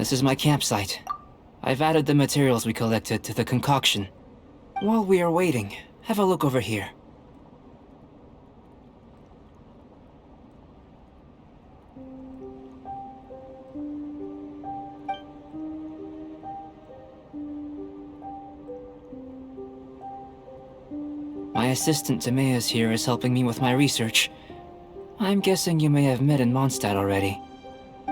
This is my campsite. I've added the materials we collected to the concoction. While we are waiting, have a look over here. My assistant Timaeus here is helping me with my research. I'm guessing you may have met in Mondstadt already.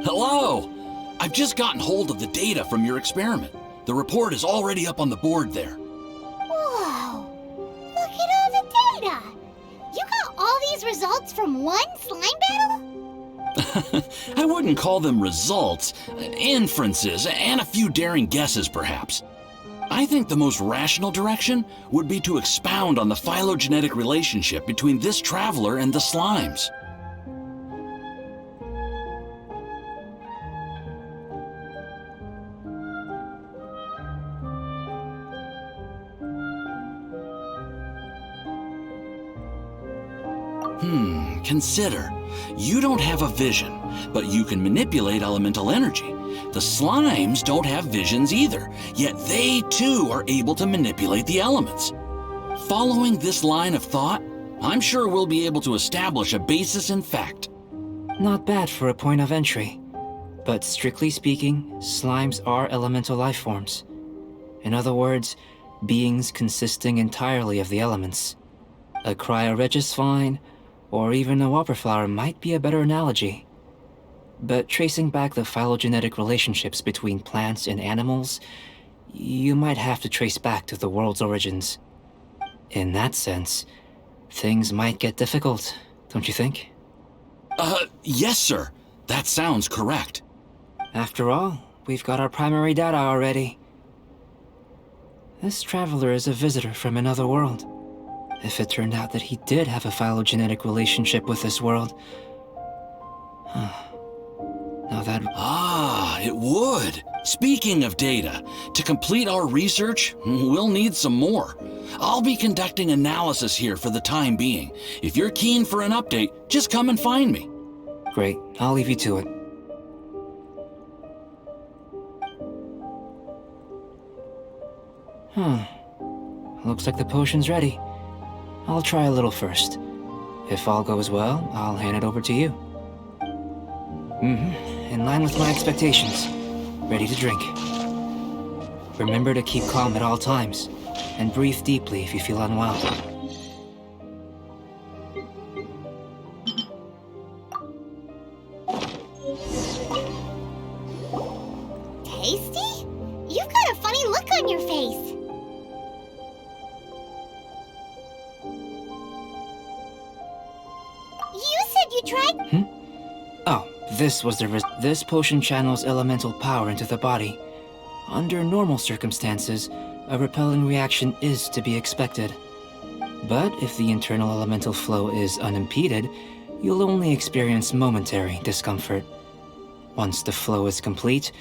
Hello! I've just gotten hold of the data from your experiment. The report is already up on the board there. Whoa! Look at all the data! You got all these results from one slime battle? I wouldn't call them results, inferences, and a few daring guesses perhaps. I think the most rational direction would be to expound on the phylogenetic relationship between this traveler and the slimes. Consider. You don't have a vision, but you can manipulate elemental energy. The slimes don't have visions either, yet they too are able to manipulate the elements. Following this line of thought, I'm sure we'll be able to establish a basis in fact. Not bad for a point of entry. But strictly speaking, slimes are elemental life forms. In other words, beings consisting entirely of the elements. A cryoregisvine, or even a whopperflower might be a better analogy. But tracing back the phylogenetic relationships between plants and animals, you might have to trace back to the world's origins. In that sense, things might get difficult, don't you think? Yes, sir. That sounds correct. After all, we've got our primary data already. This traveler is a visitor from another world. If it turned out that he did have a phylogenetic relationship with this world... Now that... Ah, it would. Speaking of data, to complete our research, we'll need some more. I'll be conducting analysis here for the time being. If you're keen for an update, just come and find me. Great, I'll leave you to it. Looks like the potion's ready. I'll try a little first. If all goes well, I'll hand it over to you. In line with my expectations. Ready to drink. Remember to keep calm at all times, and breathe deeply if you feel unwell. Tasty? You've got a funny look on your face. You said you tried... Oh, this was the This potion channels elemental power into the body. Under normal circumstances, a repelling reaction is to be expected. But if the internal elemental flow is unimpeded, you'll only experience momentary discomfort. Once the flow is complete,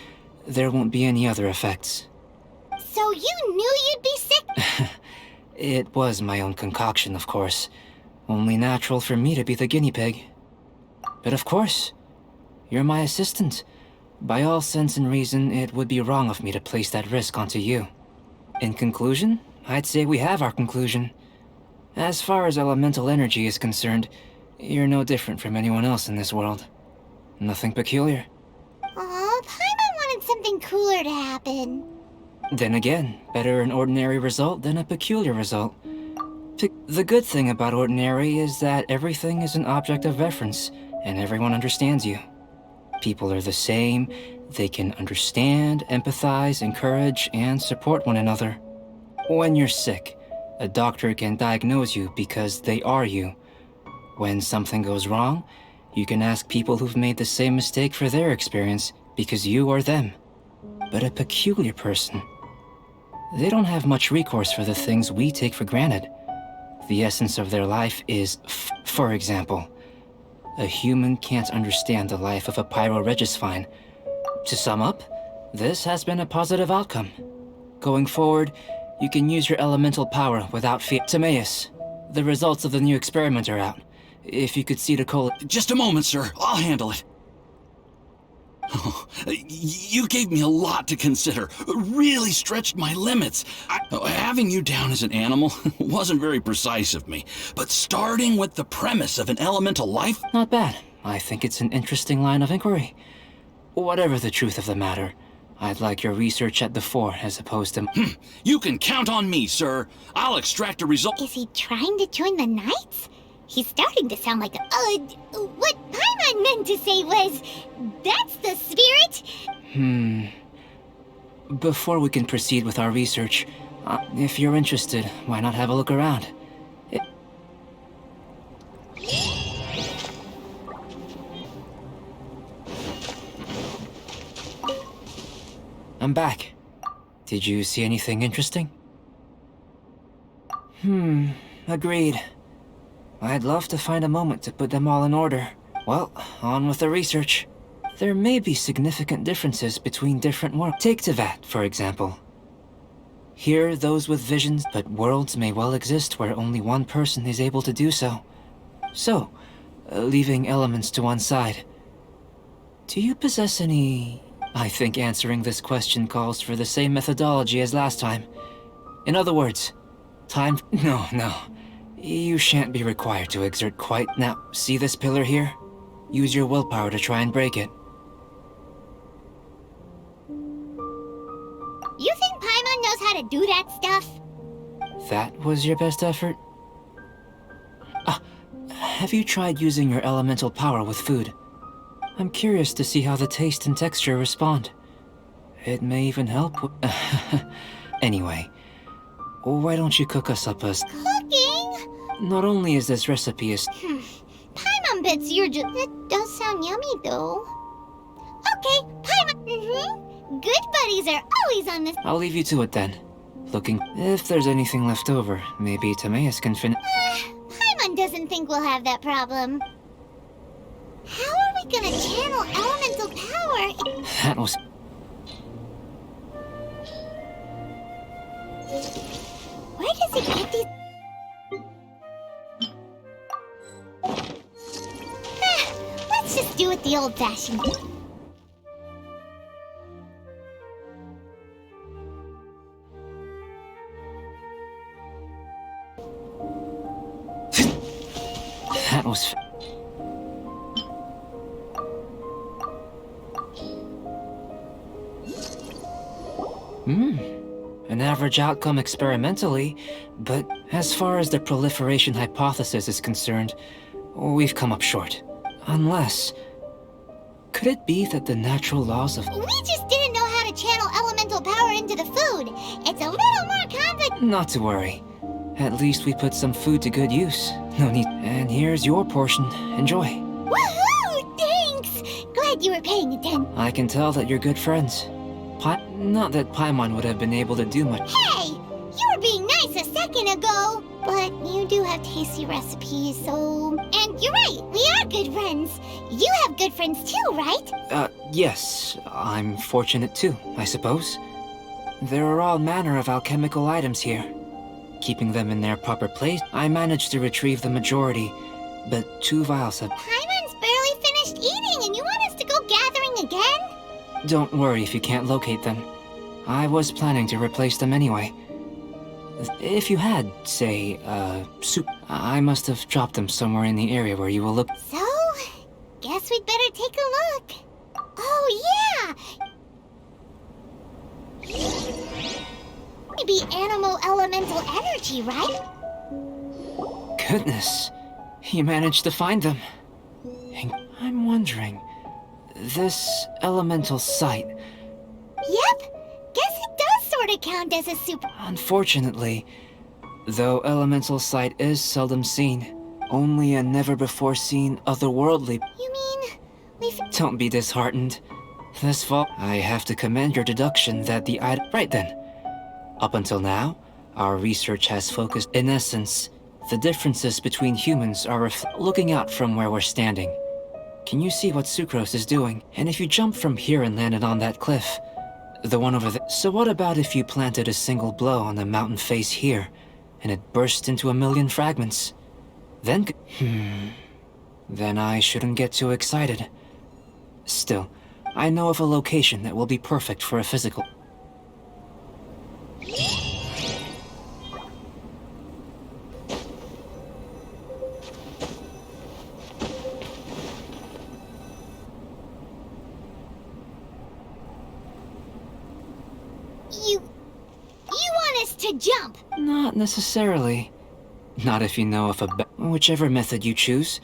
there won't be any other effects. So you knew you'd be sick? It was my own concoction, of course. Only natural for me to be the guinea pig. But of course, you're my assistant. By all sense and reason, it would be wrong of me to place that risk onto you. In conclusion, I'd say we have our conclusion. As far as elemental energy is concerned, you're no different from anyone else in this world. Nothing peculiar. Aw, Paimon wanted something cooler to happen. Then again, better an ordinary result than a peculiar result. The good thing about ordinary is that everything is an object of reference, and everyone understands you. People are the same, they can understand, empathize, encourage, and support one another. When you're sick, a doctor can diagnose you because they are you. When something goes wrong, you can ask people who've made the same mistake for their experience because you are them. But a peculiar person, they don't have much recourse for the things we take for granted. The essence of their life is, for example, a human can't understand the life of a pyroregisvine. To sum up, this has been a positive outcome. Going forward, you can use your elemental power without fear. Timaeus, the results of the new experiment are out. If you could see the Just a moment, sir. I'll handle it. You gave me a lot to consider. Really stretched my limits. Having you down as an animal wasn't very precise of me. But starting with the premise of an elemental life... Not bad. I think it's an interesting line of inquiry. Whatever the truth of the matter, I'd like your research at the fore as opposed to... You can count on me, sir. I'll extract a result... Is he trying to join the Knights? He's starting to sound like what Paimon meant to say was, that's the spirit? Before we can proceed with our research, if you're interested, why not have a look around? I'm back. Did you see anything interesting? Agreed. I'd love to find a moment to put them all in order. Well, on with the research. There may be significant differences between different worlds. Take Tevat, for example. Here, those with visions, but worlds may well exist where only one person is able to do so. So, leaving elements to one side. Do you possess any... I think answering this question calls for the same methodology as last time. In other words, time... No. You shan't be required to exert quite... Now, see this pillar here? Use your willpower to try and break it. You think Paimon knows how to do that stuff? That was your best effort? Have you tried using your elemental power with food? I'm curious to see how the taste and texture respond. It may even help with... Anyway, why don't you cook us up a... Cooking? Not only is this recipe a... Paimon bets you're just... That does sound yummy, though. Okay, Paimon... Good buddies are always on this... I'll leave you to it then. Looking... If there's anything left over, maybe Timaeus can finish... Paimon doesn't think we'll have that problem. How are we gonna channel elemental power? That was... Where does it get these... Let's just do it the old-fashioned way. That was... An average outcome experimentally, but as far as the proliferation hypothesis is concerned, we've come up short. Unless... Could it be that the natural laws of... We just didn't know how to channel elemental power into the food. It's a little more complicated. Not to worry. At least we put some food to good use. No need... And here's your portion. Enjoy. Woohoo! Thanks! Glad you were paying attention. I can tell that you're good friends. Not that Paimon would have been able to do much. Hey! You were being nice a second ago. But you do have tasty recipes, so... And you're right, we are good friends. You have good friends too, right? Yes. I'm fortunate too, I suppose. There are all manner of alchemical items here. Keeping them in their proper place, I managed to retrieve the majority, but 2 vials have... Paimon's barely finished eating and you want us to go gathering again? Don't worry if you can't locate them. I was planning to replace them anyway. If you had, say, soup, I must have dropped them somewhere in the area where you will look... So, guess we'd better take a look. Oh, yeah! Maybe animal elemental energy, right? Goodness, you managed to find them. I'm wondering, this elemental sight... Yep, guess it does sort of count as a super... Unfortunately, though elemental sight is seldom seen, only a never-before-seen otherworldly... You mean, we've... Don't be disheartened. This fall, I have to commend your deduction that the item... Right then. Up until now, our research has focused... In essence, the differences between humans are looking out from where we're standing. Can you see what Sucrose is doing? And if you jump from here and landed on that cliff, the one over there... So what about if you planted a single blow on the mountain face here, and it burst into 1,000,000 fragments? Then... Then I shouldn't get too excited. Still, I know of a location that will be perfect for a physical. You want us to jump? Not necessarily. Not if you know of whichever method you choose.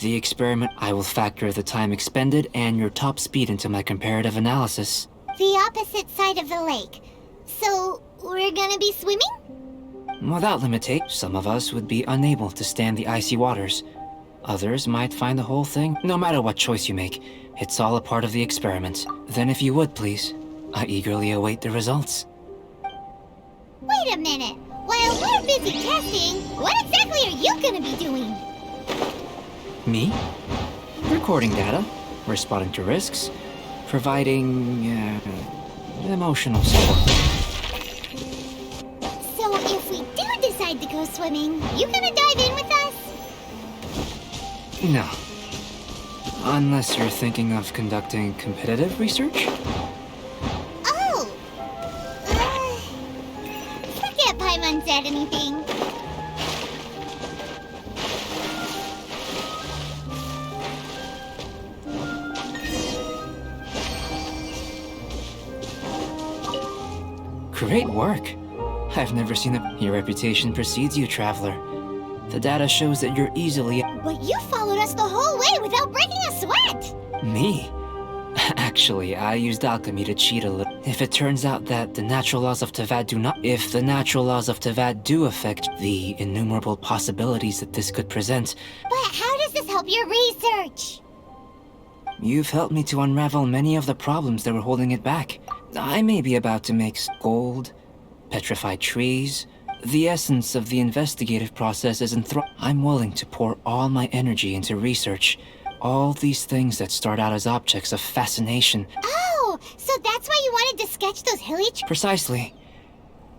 The experiment, I will factor the time expended and your top speed into my comparative analysis. The opposite side of the lake. So, we're gonna be swimming? Without limitation, some of us would be unable to stand the icy waters. Others might find the whole thing. No matter what choice you make, it's all a part of the experiment. Then if you would, please, I eagerly await the results. Wait a minute. While we're busy testing, what exactly are you gonna be doing? Me? Recording data, responding to risks, providing, emotional support. So if we do decide to go swimming, you gonna dive in with us? No. Unless you're thinking of conducting competitive research? Oh! Forget Paimon said anything. Great work. I've never seen Your reputation precedes you, traveler. The data shows that you're easily... But you followed us the whole way without breaking a sweat! Me? Actually, I used alchemy to cheat a little. If it turns out that the natural laws of Tavad do not... If the natural laws of Tavad do affect the innumerable possibilities that this could present... But how does this help your research? You've helped me to unravel many of the problems that were holding it back. I may be about to make gold, petrified trees. The essence of the investigative process is I'm willing to pour all my energy into research. All these things that start out as objects of fascination. Oh, so that's why you wanted to sketch those hilly trees? Precisely.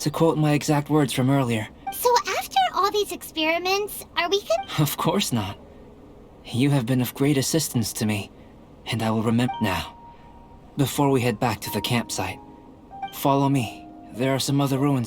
To quote my exact words from earlier. So after all these experiments, are we good? Of course not. You have been of great assistance to me, and I will remember now. Before we head back to the campsite, follow me. There are some other ruins.